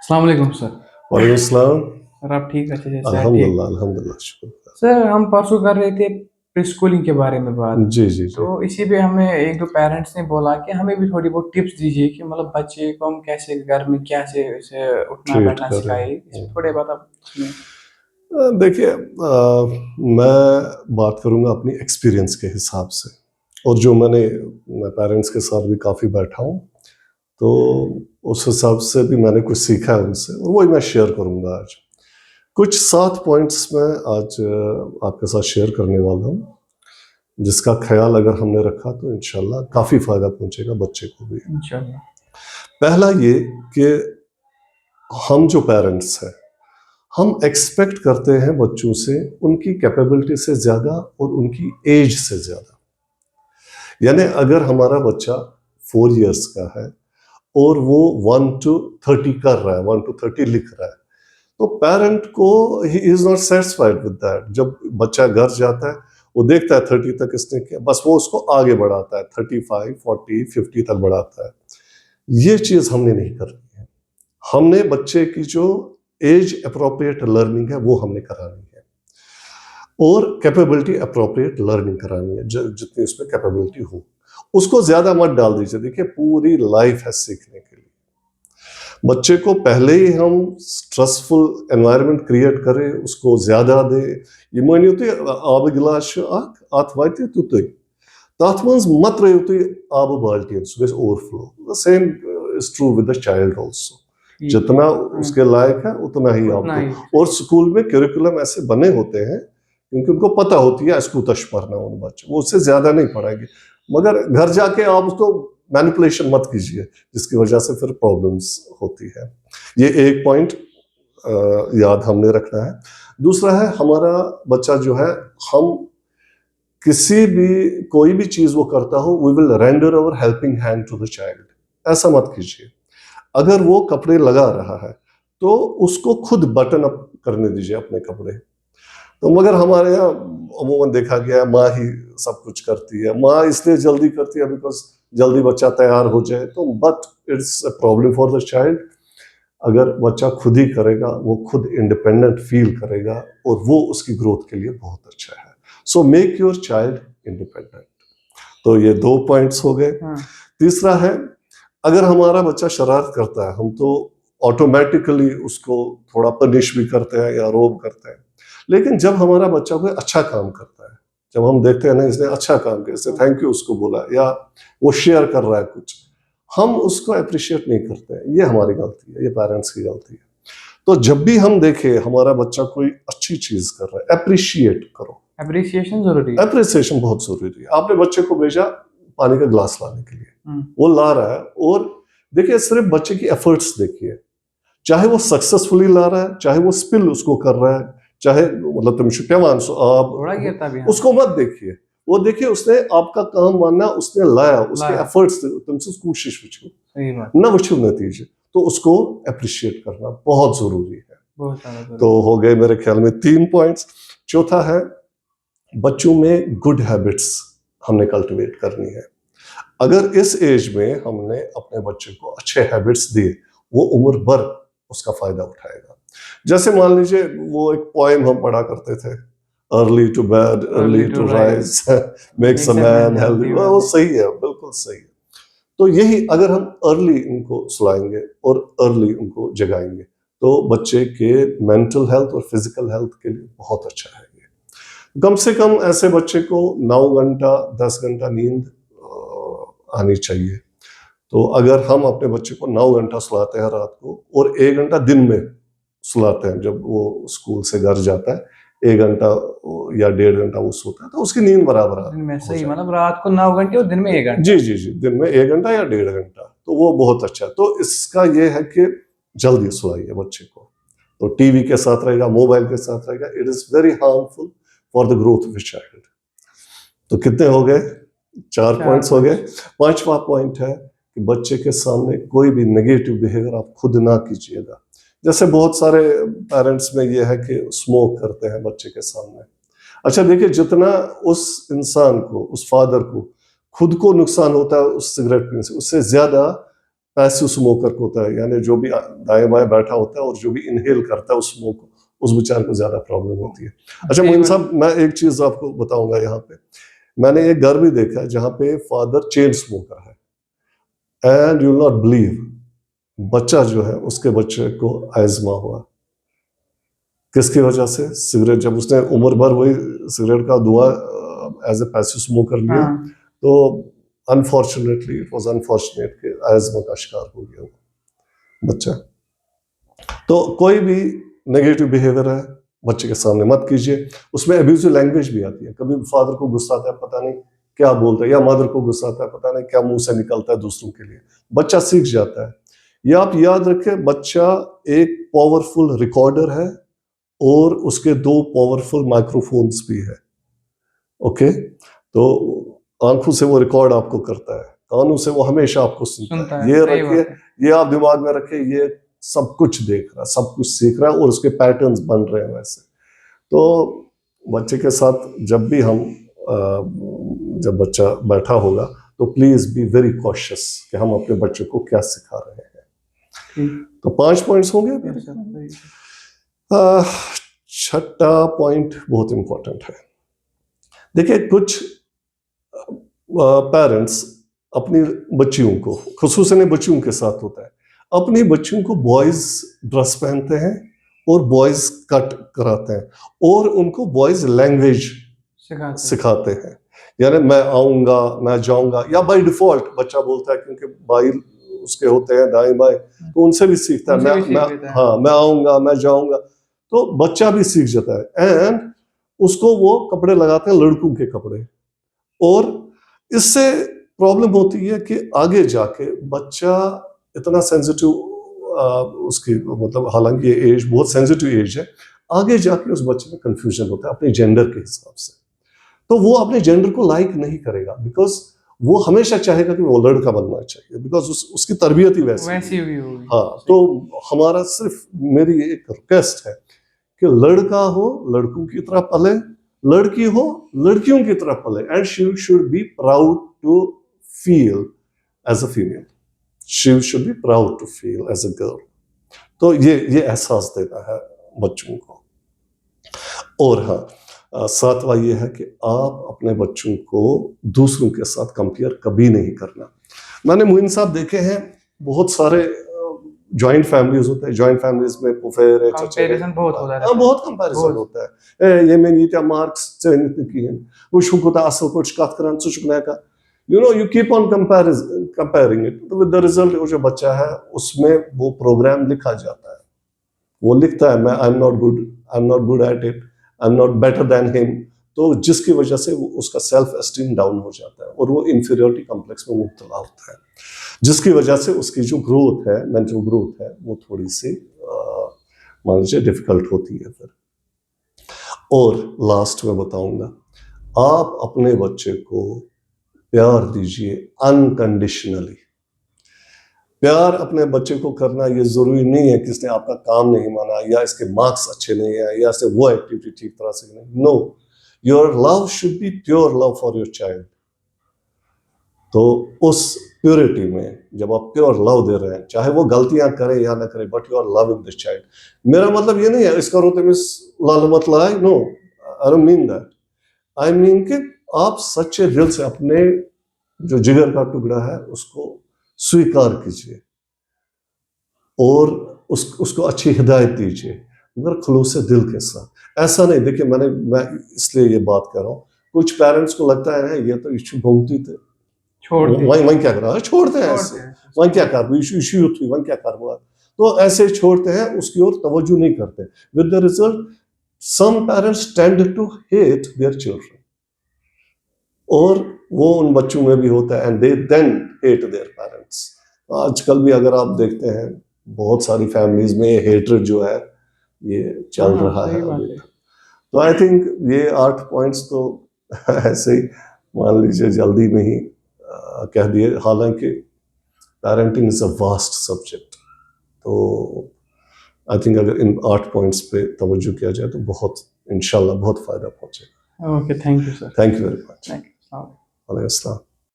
अस्सलाम वालेकुम सर। वालेकुम सलाम। सर आप ठीक अच्छे से सेहत ठीक? अल्हम्दुलिल्लाह अल्हम्दुलिल्लाह शुक्र। सर हम परसों कर रहे थे प्री स्कूलिंग के बारे में बात। जी जी तो जी। इसी पे हमें एक दो पेरेंट्स ने बोला कि हमें भी थोड़ी बहुत टिप्स दीजिए कि मतलब बच्चे को हम कैसे घर में कैसे उसे उठना ट्रीट बैठना करें। सिखाए, इस पे थोड़े बहुत आप इसमें। देखिए, मैं बात करूंगा अपनी एक्सपीरियंस के हिसाब से, और जो मैं पेरेंट्स के साथ भी काफ़ी बैठा हूँ, तो उस हिसाब से भी मैंने कुछ सीखा है उनसे, और वही मैं शेयर करूंगा आज। कुछ 7 पॉइंट्स मैं आज आपके साथ शेयर करने वाला हूँ, जिसका ख्याल अगर हमने रखा तो इंशाल्लाह काफ़ी फ़ायदा पहुंचेगा बच्चे को भी। इंशाल्लाह। पहला ये कि हम जो पेरेंट्स हैं, हम एक्सपेक्ट करते हैं बच्चों से उनकी कैपेबिलिटी से ज़्यादा और उनकी एज से ज़्यादा। यानी अगर हमारा बच्चा 4 इयर्स का है और वो 1 to 30 कर रहा है, 1 to 30 लिख रहा है, तो पेरेंट को he is not satisfied with that. जब बच्चा घर जाता है, वो देखता है 30 तक इसने किया, बस वो उसको आगे बढ़ाता है, 35, 40, 50 तक बढ़ाता है। ये चीज़ हमने नहीं करनी है। हमने बच्चे की जो एज अप्रोप्रिएट लर्निंग है वो हमने करानी है, और कैपेबिलिटी अप्रोप्रिएट लर्निंग करानी है, जितनी उसमें कैपेबिलिटी हो। उसको ज्यादा मत डाल दीजिए। देखिए, पूरी लाइफ है सीखने के लिए। बच्चे को पहले ही हम स्ट्रेसफुल एनवायरनमेंट क्रिएट करें, उसको ज्यादा दे। ये मानियो तो आब गिलास अत वात तुत तथ मज मत रहो तुम आब बाल्टीन, सह गई overflow. Same is true with the child also. जितना उसके लायक है उतना ही आप दो। और स्कूल में करिकुलम ऐसे बने होते हैं क्योंकि उनको पता होती है इसको तश पढ़ना उन बच्चों, वो उससे ज्यादा नहीं पढ़ाएंगे। मगर घर जाके आप उसको मैनिपुलेशन मत कीजिए, जिसकी वजह से फिर प्रॉब्लम्स होती है। ये एक पॉइंट याद हमने रखना है। दूसरा है, हमारा बच्चा जो है, हम किसी भी कोई भी चीज वो करता हो, we will render our helping hand to the child. ऐसा मत कीजिए। अगर वो कपड़े लगा रहा है तो उसको खुद बटन अप करने दीजिए अपने कपड़े। तो मगर हमारे यहाँ अमूमन देखा गया है, माँ ही सब कुछ करती है। माँ इसलिए जल्दी करती है बिकॉज जल्दी बच्चा तैयार हो जाए। तो but it's a problem for the child. अगर बच्चा खुद ही करेगा, वो खुद इंडिपेंडेंट फील करेगा, और वो उसकी ग्रोथ के लिए बहुत अच्छा है। So make your child independent. तो ये 2 पॉइंट्स हो गए। तीसरा है, अगर हमारा बच्चा शरारत करता है, हम तो ऑटोमेटिकली उसको थोड़ा पनिश भी करते हैं या रोब करते हैं। लेकिन जब हमारा बच्चा कोई अच्छा काम करता है, जब हम देखते हैं ना इसने अच्छा काम किया, इसने थैंक यू उसको बोला, या वो शेयर कर रहा है कुछ, हम उसको अप्रिशिएट नहीं करते हैं। ये हमारी गलती है, ये पेरेंट्स की गलती है। तो जब भी हम देखें हमारा बच्चा कोई अच्छी चीज कर रहा है, अप्रिशिएट करो। एप्रिसिएशन जरूरी है। अप्रिसिएशन बहुत जरूरी है। आपने बच्चे को भेजा पानी का ग्लास लाने के लिए, वो ला रहा है, और देखिए सिर्फ बच्चे की एफर्ट्स देखिए। चाहे वो सक्सेसफुली ला रहा है, चाहे वो स्पिल उसको कर रहा है, चाहे मतलब तुम पेवान आप उसको मत देखिए। वो देखिए उसने आपका काम माना, उसने लाया, उसके एफर्ट्स तुमसे कोशिश वुचो ना, वुचो नतीजे। तो उसको अप्रिशिएट करना बहुत जरूरी है। तो हो गए मेरे ख्याल में 3 पॉइंट्स। चौथा है, बच्चों में गुड हैबिट्स हमने कल्टिवेट करनी है। अगर इस एज में हमने अपने बच्चे को अच्छे हैबिट्स दिए, वो उम्र भर उसका फायदा उठाएगा। जैसे मान लीजिए, वो एक पोएम हम पढ़ा करते थे, early to bed early to rise makes a man healthy. वो सही है, बिल्कुल सही है। तो यही अगर हम अर्ली उनको सुलाएंगे और अर्ली उनको जगाएंगे, तो बच्चे के मेंटल हेल्थ और फिजिकल हेल्थ के लिए बहुत अच्छा है। कम से कम ऐसे बच्चे को 9 घंटा 10 घंटा नींद आनी चाहिए। तो अगर हम अपने बच्चे को 9 घंटा सुलाते हैं रात को, और 1 घंटा दिन में सुलाते हैं, जब वो स्कूल से घर जाता है 1 घंटा या 1.5 घंटा वो सोता है, तो उसकी नींद बराबर सही, मतलब रात को 9 घंटे और दिन में 1 घंटा। जी जी जी, दिन में 1 घंटा या 1.5 घंटा, तो वो बहुत अच्छा है। तो इसका ये है कि जल्दी सुलाइए बच्चे को। तो टीवी के साथ रहेगा, मोबाइल के साथ रहेगा, it is very harmful for the growth of the child. तो कितने हो गए? 4 पॉइंट्स हो गए। 5वां पॉइंट है कि बच्चे के सामने कोई भी नेगेटिव बिहेवियर आप खुद ना कीजिएगा। जैसे बहुत सारे पेरेंट्स में ये है कि स्मोक करते हैं बच्चे के सामने। अच्छा देखिए, जितना उस इंसान को, उस फादर को खुद को नुकसान होता है उस सिगरेट पीने से, उससे ज्यादा पैसिव स्मोकर होता है, यानी जो भी दाएं बाएं बैठा होता है और जो भी इनहेल करता है उस स्मोक, उस बेचारे को ज्यादा प्रॉब्लम होती है। अच्छा मोइन साहब, मैं एक चीज आपको बताऊंगा, यहाँ पे मैंने एक घर भी देखा है जहाँ पे फादर चेन स्मोकर है, and you will not believe, बच्चा जो है उसके बच्चे को अस्थमा हुआ। किसकी वजह से? सिगरेट। जब उसने उम्र भर वही सिगरेट का धुआं एज ए पैसिव स्मोकर लिया, तो अनफॉर्चुनेटली इट वाज अनफॉर्चुनेट कि अस्थमा का शिकार हो गया वो बच्चा। तो कोई भी नेगेटिव बिहेवियर है बच्चे के सामने मत कीजिए। उसमें अब्यूजिव लैंग्वेज भी आती है, कभी फादर को गुस्सा आता है, पता नहीं क्या बोलता है, या मदर को गुस्सा आता है, पता नहीं क्या मुंह से निकलता है दूसरों के लिए। बच्चा सीख जाता है। या आप याद रखें, बच्चा एक पावरफुल रिकॉर्डर है और उसके 2 पावरफुल माइक्रोफोन्स भी है। ओके, तो आंखों से वो रिकॉर्ड आपको करता है, कानों से वो हमेशा आपको सुनता है। ये रखिए, ये आप दिमाग में रखिए, ये सब कुछ देख रहा है, सब कुछ सीख रहा है और उसके पैटर्न्स बन रहे हैं वैसे। तो बच्चे के साथ जब भी हम जब बच्चा बैठा होगा तो प्लीज बी वेरी कॉशियस कि हम अपने बच्चे को क्या सिखा रहे हैं। तो 5 पॉइंट्स होंगे। छठा पॉइंट बहुत इंपॉर्टेंट है। देखिए, कुछ पेरेंट्स अपनी बच्चियों को, खुसूसन बच्चियों के साथ होता है, अपनी बच्चियों को बॉयज ड्रेस पहनते हैं और बॉयज कट कराते हैं और उनको बॉयज लैंग्वेज सिखाते हैं। यानी मैं आऊंगा, मैं जाऊंगा, या बाय डिफॉल्ट बच्चा बोलता है, क्योंकि भाई उसके होते हैं दाएं बाएं, तो उनसे भी सीखता है, मैं आऊंगा, मैं जाऊंगा, तो बच्चा भी सीख जाता है। एंड उसको वो कपड़े लगाते हैं लड़कों के कपड़े, और इससे प्रॉब्लम होती है कि आगे जाके बच्चा इतना सेंसिटिव, उसकी मतलब हालांकि ये एज बहुत सेंसिटिव एज है, आगे जाके उस बच्चे में कंफ्यूजन होता है अपने जेंडर के हिसाब से। तो वो अपने जेंडर को लाइक नहीं करेगा, बिकॉज वो हमेशा चाहेगा कि वो लड़का बनना चाहिए, बिकॉज उसकी तरबियत ही वैसी हुई होगी। हाँ, तो हमारा सिर्फ, मेरी एक रिक्वेस्ट है कि लड़का हो लड़कों की तरह पले, लड़की हो लड़कियों की तरह पले, and she should be proud to feel as a female, she should be proud to feel as a girl. तो ये एहसास देना है बच्चों को। और हाँ, 7वां ये है कि आप अपने बच्चों को दूसरों के साथ कंपेयर कभी नहीं करना। मैंने मोइन साहब देखे हैं, बहुत सारे जॉइंट फैमिलीज होते हैं, जॉइंट फैमिलीज में पुफेरे कंपैरिजन बहुत होता है, बहुत कंपैरिजन होता है। ये मैंने ये मार्क्स की हैं, वो शुकुता असल कुछ कत करन सुचुकना का, you know, you keep on comparing it, तो विद द रिजल्ट वो जो बच्चा है उसमें वो प्रोग्राम लिखा जाता है, वो लिखता है मैं I am not good at it, I am not better than him, तो जिसकी वजह से वो उसका सेल्फ एस्टीम डाउन हो जाता है और वो इंफीरियरिटी कॉम्प्लेक्स में मुब्तला होता है, जिसकी वजह से उसकी जो ग्रोथ है, मेंटल ग्रोथ है, वो थोड़ी सी मान लीजिए डिफिकल्ट होती है फिर। और लास्ट में बताऊंगा, आप अपने बच्चे को प्यार दीजिए अनकंडीशनली। प्यार अपने बच्चे को करना ये जरूरी नहीं है कि इसने आपका काम नहीं माना, या इसके मार्क्स अच्छे नहीं है, या इसने वो एक्टिविटी ठीक तरह से नहीं। No, your love should be pure love for your child. तो उस प्योरिटी में जब आप प्योर लव दे रहे हैं, चाहे वो गलतियां करे या ना करे, but you are loving this child. मेरा मतलब ये नहीं है इसका रोते में लाल मत लगाए, no, I don't mean that. I mean कि आप सच्चे दिल से अपने जो जिगर का टुकड़ा है उसको स्वीकार कीजिए और उसको अच्छी हिदायत दीजिए, मगर खुलूस दिल के साथ। ऐसा नहीं, देखिए मैं इसलिए ये बात कर रहा हूँ, कुछ पेरेंट्स को लगता है ये तो इश्यू घूमती थे, वहीं क्या कर रहा है, छोड़ते हैं ऐसे, वहीं क्या कर इश्यू थी, वहीं क्या कर हुआ, तो ऐसे छोड़ते हैं, उसकी ओर तवज्जो नहीं करते। With the result some parents tend to hate their children, और वो उन बच्चों में भी होता है, and they then hate their parents. आजकल भी अगर आप देखते हैं बहुत सारी फैमिलीज में ये हेट्रेड जो है ये चल रहा है अभी। तो आई थिंक ये 8 पॉइंट्स तो ऐसे ही मान लीजिए जल्दी में ही कह दिए, हालांकि parenting is a vast subject. तो आई थिंक अगर इन 8 पॉइंट्स पे तवज्जो किया जाए तो बहुत इंशाल्लाह बहुत फायदा पहुंचेगा। Okay, thank you sir. Thank you very much. Thank you. वालेकुम अस्सलाम।